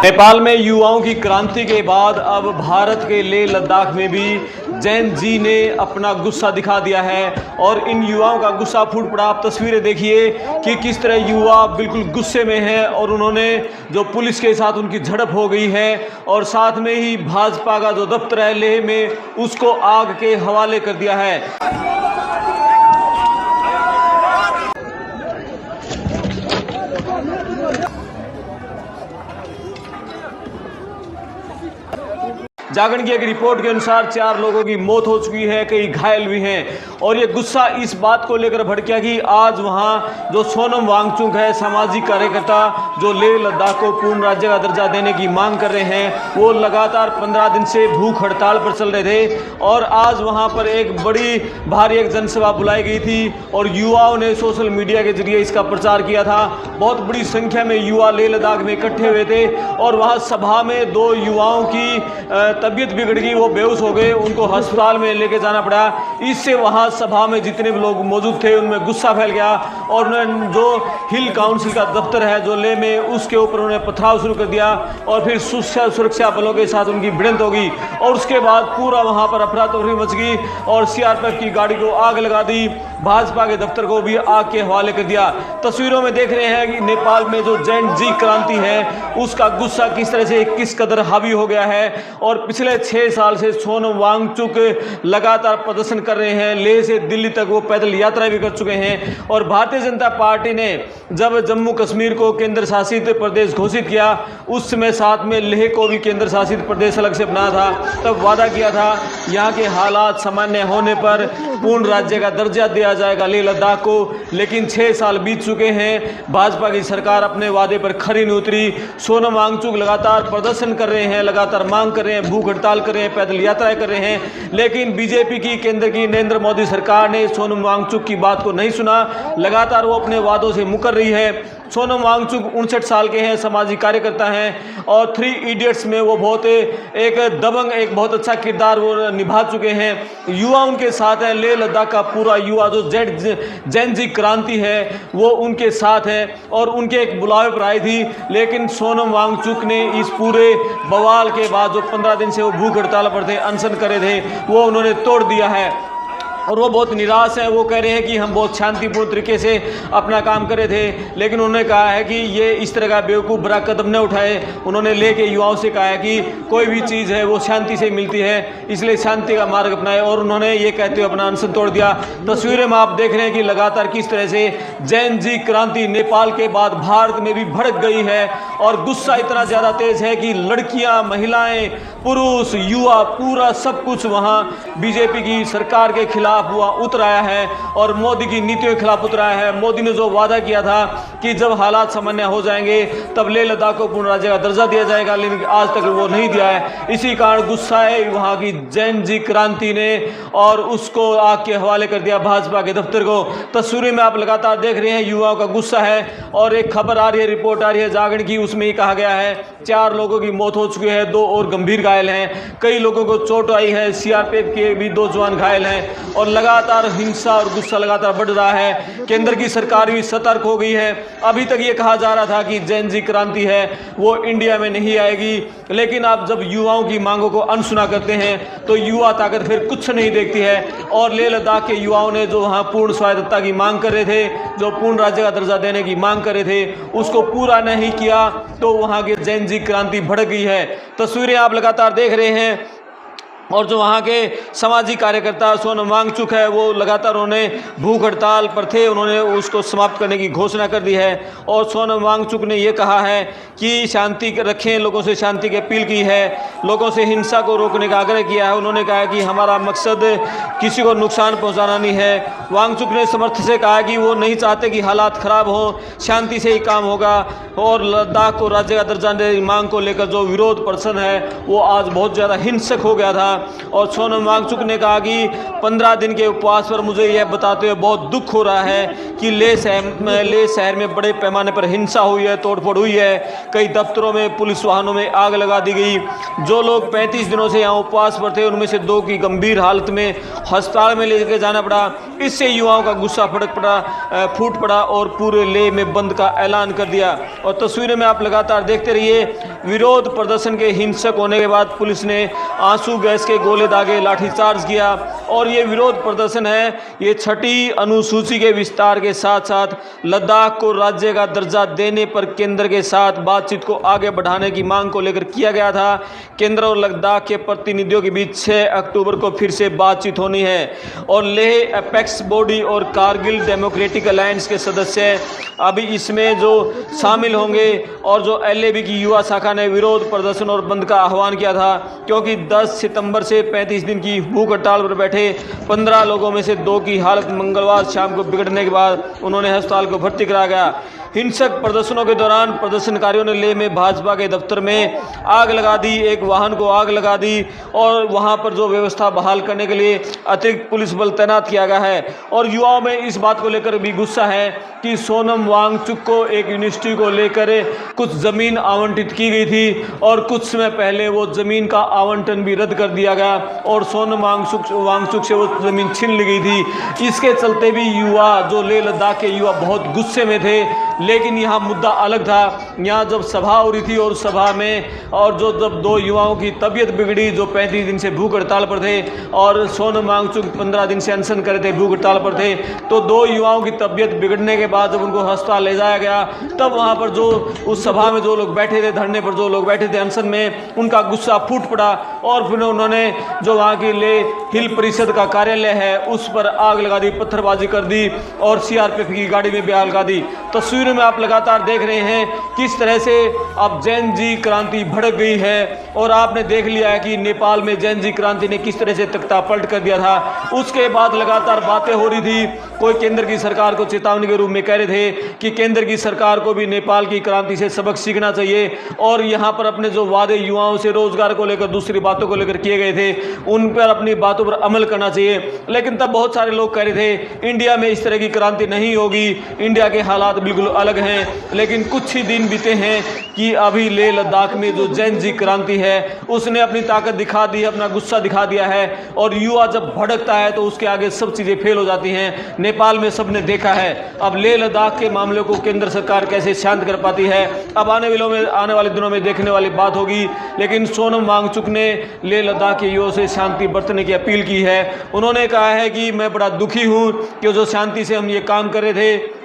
नेपाल में युवाओं की क्रांति के बाद अब भारत के लेह लद्दाख में भी जैन जी ने अपना गुस्सा दिखा दिया है और इन युवाओं का गुस्सा फूट पड़ा। आप तस्वीरें देखिए कि किस तरह युवा बिल्कुल गुस्से में है और उन्होंने जो पुलिस के साथ उनकी झड़प हो गई है और साथ में ही भाजपा का जो दफ्तर है लेह में उसको आग के हवाले कर दिया है। जागरण की एक रिपोर्ट के अनुसार 4 लोगों की मौत हो चुकी है, कई घायल भी हैं और ये गुस्सा इस बात को लेकर भड़का कि आज वहाँ जो सोनम वांगचुक है, सामाजिक कार्यकर्ता जो लेह लद्दाख को पूर्ण राज्य का दर्जा देने की मांग कर रहे हैं, वो लगातार 15 दिन से भूख हड़ताल पर चल रहे थे और आज वहाँ पर एक बड़ी भारी एक जनसभा बुलाई गई थी और युवाओं ने सोशल मीडिया के जरिए इसका प्रचार किया था। बहुत बड़ी संख्या में युवा लेह लद्दाख में इकट्ठे हुए थे और वहाँ सभा में 2 युवाओं की तबीयत बिगड़ गई, वो बेहोश हो गए, उनको अस्पताल में लेके जाना पड़ा। इससे वहाँ सभा में जितने भी लोग मौजूद थे उनमें गुस्सा फैल गया और उन्होंने जो हिल काउंसिल का दफ्तर है जो लेह में, उसके ऊपर उन्होंने पथराव शुरू कर दिया और फिर सुरक्षा बलों के साथ उनकी भिड़ंत हो गई और उसके बाद पूरा वहाँ पर अफरा तफरी मच गई और सीआरपीएफ की गाड़ी को आग लगा दी, भाजपा के दफ्तर को भी आग के हवाले कर दिया। तस्वीरों में देख रहे हैं कि नेपाल में जो जैन जी क्रांति है उसका गुस्सा किस तरह से किस कदर हावी हो गया है और पिछले 6 साल से सोनम वांगचुक लगातार प्रदर्शन कर रहे हैं। लेह से दिल्ली तक वो पैदल यात्रा भी कर चुके हैं और भारतीय जनता पार्टी ने जब जम्मू कश्मीर को केंद्र शासित प्रदेश घोषित किया उस समय साथ में लेह को भी केंद्र शासित प्रदेश अलग से बनाया था। तब वादा किया था यहाँ के हालात सामान्य होने पर पूर्ण राज्य का दर्जा दिया जाएगा लेह लद्दाख को, लेकिन 6 साल बीत चुके हैं, भाजपा की सरकार अपने वादे पर खरी नहीं उतरी। सोनम वांगचुक लगातार प्रदर्शन कर रहे हैं, लगातार मांग कर रहे हैं, भूख हड़ताल कर रहे हैं, पैदल यात्राएं कर रहे हैं, लेकिन बीजेपी की केंद्र की नरेंद्र मोदी सरकार ने सोनम वांगचुक की बात को नहीं सुना। लगातार वो अपने वादों से मुकर रही है। सोनम वांगचुक 59 साल के हैं, सामाजिक कार्यकर्ता हैं और 3 इडियट्स में वो बहुत एक दबंग, एक बहुत अच्छा किरदार वो निभा चुके हैं। युवा उनके साथ है, लेह लद्दाख का पूरा युवा जो जैन जी क्रांति है वो उनके साथ है और उनके एक बुलावे पर आई थी, लेकिन सोनम वांगचुक ने इस पूरे बवाल के बाद जो 15 दिन से वो भूख हड़ताल पर थे, अनशन करे थे, वो उन्होंने तोड़ दिया है और वो बहुत निराश है। वो कह रहे हैं कि हम बहुत शांतिपूर्ण तरीके से अपना काम करे थे, लेकिन उन्होंने कहा है कि ये इस तरह का बेवकूफ़ बड़ा कदम न उठाए। उन्होंने लेके युवाओं से कहा है कि कोई भी चीज़ है वो शांति से मिलती है, इसलिए शांति का मार्ग अपनाए और उन्होंने ये कहते हुए अपना अनशन तोड़ दिया। तस्वीरें में आप देख रहे हैं कि लगातार किस तरह से जैन जी क्रांति नेपाल के बाद भारत में भी भड़क गई है और गुस्सा इतना ज़्यादा तेज है कि लड़कियाँ, महिलाएँ, पुरुष, युवा, पूरा सब कुछ वहाँ बीजेपी की सरकार के खिलाफ हुआ उतर आया है और मोदी की नीतियों के खिलाफ उतर आया है। मोदी ने जो वादा किया था कि जब हालात सामान्य हो जाएंगे तब लेह लद्दाख को पूर्ण राज्य का दर्जा दिया जाएगा, लेकिन आज तक वो नहीं दिया है। इसी कारण गुस्सा है वहाँ की जैन जी क्रांति ने और उसको आग के हवाले कर दिया भाजपा के दफ्तर को। तस्वीरें में आप लगातार देख रहे हैं युवाओं का गुस्सा है और एक खबर आ रही है, रिपोर्ट आ रही है जागरण की, उसमें ही कहा गया है 4 लोगों की मौत हो चुकी है, 2 और गंभीर घायल हैं, कई लोगों को चोट आई है, सीआरपीएफ के भी 2 जवान घायल हैं और लगातार हिंसा और गुस्सा लगातार बढ़ रहा है। केंद्र की सरकार भी सतर्क हो गई है। अभी तक ये कहा जा रहा था कि जैन जी क्रांति है वो इंडिया में नहीं आएगी, लेकिन अब जब युवाओं की मांगों को अनसुना करते हैं तो युवा ताकत फिर कुछ नहीं देखती है और लेह लद्दाख के युवाओं ने जो वहाँ पूर्ण स्वायत्तता की मांग कर रहे थे, जो पूर्ण राज्य का दर्जा देने की मांग कर रहे थे, उसको पूरा नहीं किया तो वहाँ की जैन जी क्रांति भड़क गई है। तस्वीरें आप लगातार देख रहे हैं और जो वहाँ के सामाजिक कार्यकर्ता सोनम वांगचुक है वो लगातार उन्होंने भूख हड़ताल पर थे, उन्होंने उसको समाप्त करने की घोषणा कर दी है और सोनम वांगचुक ने ये कहा है कि शांति रखें, लोगों से शांति की अपील की है, लोगों से हिंसा को रोकने का आग्रह किया है। उन्होंने कहा कि हमारा मकसद किसी को नुकसान पहुँचाना नहीं है। वांगचुक ने समर्थ से कहा कि वो नहीं चाहते कि हालात ख़राब हों, शांति से ही काम होगा और लद्दाख को राज्य का दर्जा देने की मांग को लेकर जो विरोध प्रदर्शन है वो आज बहुत ज़्यादा हिंसक हो गया था और सोनम वांगचुक ने कहा कि 15 दिन के उपवास पर मुझे यह बताते हुए बहुत दुख हो रहा है कि लेह शहर में बड़े पैमाने पर हिंसा हुई है, तोड़फोड़ हुई है, कई दफ्तरों में पुलिस वाहनों में आग लगा दी गई। जो लोग 35 दिनों से यहाँ उपवास पर थे उनमें से 2 की गंभीर हालत में अस्पताल में लेकर जाना पड़ा। इससे युवाओं का गुस्सा फूट पड़ा और पूरे लेह में बंद का ऐलान कर दिया। और तस्वीरों में आप लगातार देखते रहिए। विरोध प्रदर्शन के हिंसक होने के बाद पुलिस ने आंसू गैस के गोले दागे, लाठीचार्ज किया। और ये विरोध प्रदर्शन है, ये 6ठी अनुसूची के विस्तार के साथ साथ लद्दाख को राज्य का दर्जा देने पर केंद्र के साथ बातचीत को आगे बढ़ाने की मांग को लेकर किया गया था। केंद्र और लद्दाख के प्रतिनिधियों के बीच 6 अक्टूबर को फिर से बातचीत होनी है। और लेह एपेक्स बॉडी और कारगिल डेमोक्रेटिक अलायंस के सदस्य अभी इसमें जो शामिल होंगे। और जो LAB की युवा शाखा ने विरोध प्रदर्शन और बंद का आह्वान किया था, क्योंकि 10 सितंबर से 35 दिन की भूख हड़ताल पर बैठे 15 लोगों में से 2 की हालत मंगलवार शाम को बिगड़ने के बाद उन्होंने अस्पताल को भर्ती कराया गया। हिंसक प्रदर्शनों के दौरान प्रदर्शनकारियों ने लेह में भाजपा के दफ्तर में आग लगा दी, एक वाहन को आग लगा दी और वहां पर जो व्यवस्था बहाल करने के लिए अतिरिक्त पुलिस बल तैनात किया गया है। और युवाओं में इस बात को लेकर भी गुस्सा है कि सोनम वांगचुक को एक यूनिवर्सिटी को लेकर कुछ ज़मीन आवंटित की गई थी और कुछ समय पहले वो ज़मीन का आवंटन भी रद्द कर दिया गया और सोनम वांगचुक से वो ज़मीन छीन ली गई थी। इसके चलते भी युवा, जो लेह लद्दाख के युवा बहुत गुस्से में थे। लेकिन यहाँ मुद्दा अलग था। यहाँ जब सभा हो रही थी और सभा में और जब 2 युवाओं की तबीयत बिगड़ी जो 35 दिन से भूख हड़ताल पर थे और सोनम वांगचुक 15 दिन से अनशन करे थे, भूख हड़ताल पर थे, तो 2 युवाओं की तबीयत बिगड़ने के बाद जब उनको अस्पताल ले जाया गया, तब वहाँ पर जो उस सभा में जो लोग बैठे थे, धरने पर जो लोग बैठे थे अनशन में, उनका गुस्सा फूट पड़ा और फिर उन्होंने जो वहाँ की लेह हिल परिषद का कार्यालय है उस पर आग लगा दी, पत्थरबाजी कर दी और CRPF की गाड़ी में भी आग लगा दी। तस्वीरों में आप लगातार देख रहे हैं किस तरह से अब जैन जी क्रांति भड़क गई है। और आपने देख लिया है कि नेपाल में जैन जी क्रांति ने किस तरह से तख्ता पलट कर दिया था। उसके बाद लगातार बातें हो रही थी, कोई केंद्र की सरकार को चेतावनी के रूप में कह रहे थे कि केंद्र की सरकार को भी नेपाल की क्रांति से सबक सीखना चाहिए और यहाँ पर अपने जो वादे युवाओं से रोजगार को लेकर, दूसरी बातों को लेकर किए गए थे, उन पर अपनी बातों पर अमल करना चाहिए। लेकिन तब बहुत सारे लोग कह रहे थे इंडिया में इस तरह की क्रांति नहीं होगी, इंडिया के हालात बिल्कुल अलग हैं। लेकिन कुछ ही दिन बीते हैं कि अभी लेह लद्दाख में जो जैन जी क्रांति है उसने अपनी ताकत दिखा दी, अपना गुस्सा दिखा दिया है। और युवा जब भड़कता है तो उसके आगे सब चीज़ें फेल हो जाती हैं। नेपाल में सबने देखा है। अब लेह लद्दाख के मामले को केंद्र सरकार कैसे शांत कर पाती है, अब आने वाले दिनों में देखने वाली बात होगी। लेकिन सोनम वांगचुक ने लेह लद्दाख के युवाओं से शांति बरतने की अपील की है। उन्होंने कहा है कि मैं बड़ा दुखी हूँ कि जो शांति से हम ये काम कर रहे थे,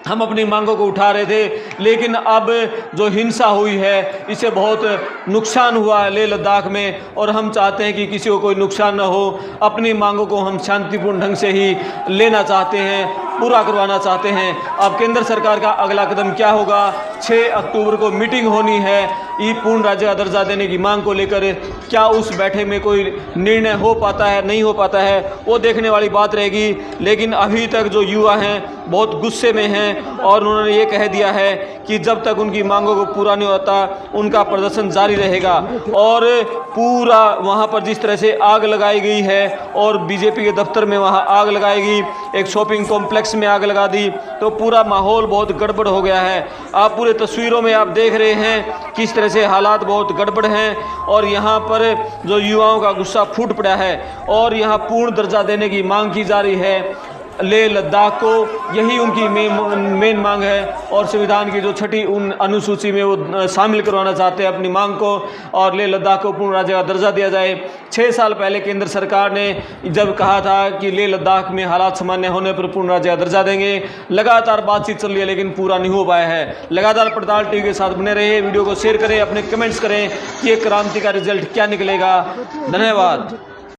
हम अपनी मांगों को उठा रहे थे, लेकिन अब जो हिंसा हुई है इससे बहुत नुकसान हुआ है लेह लद्दाख में और हम चाहते हैं कि किसी को कोई नुकसान न हो। अपनी मांगों को हम शांतिपूर्ण ढंग से ही लेना चाहते हैं, पूरा करवाना चाहते हैं। अब केंद्र सरकार का अगला कदम क्या होगा? 6 अक्टूबर को मीटिंग होनी है ई पूर्ण राज्य का दर्जा देने की मांग को लेकर। क्या उस बैठक में कोई निर्णय हो पाता है, नहीं हो पाता है, वो देखने वाली बात रहेगी। लेकिन अभी तक जो युवा हैं बहुत गुस्से में हैं और उन्होंने ये कह दिया है कि जब तक उनकी मांगों को पूरा नहीं होता उनका प्रदर्शन जारी रहेगा। और पूरा वहाँ पर जिस तरह से आग लगाई गई है और बीजेपी के दफ्तर में वहाँ आग लगाई गई, एक शॉपिंग कॉम्प्लेक्स में आग लगा दी, तो पूरा माहौल बहुत गड़बड़ हो गया है। आप पूरे तस्वीरों में आप देख रहे हैं किस तरह से हालात बहुत गड़बड़ हैं और यहाँ पर जो युवाओं का गुस्सा फूट पड़ा है और यहाँ पूर्ण दर्जा देने की मांग की जा रही है लेह लद्दाख को। यही उनकी मेन मांग है और संविधान की जो 6ठी अनुसूची में वो शामिल करवाना चाहते हैं अपनी मांग को और लेह लद्दाख को पूर्ण राज्य का दर्जा दिया जाए। 6 साल पहले केंद्र सरकार ने जब कहा था कि लेह लद्दाख में हालात सामान्य होने पर पूर्ण राज्य का दर्जा देंगे, लगातार बातचीत चल रही है लेकिन पूरा नहीं हो पाया है। लगातार पड़ताल टीवी के साथ बने रहे, वीडियो को शेयर करें, अपने कमेंट्स करें कि ये क्रांति का रिजल्ट क्या निकलेगा। धन्यवाद।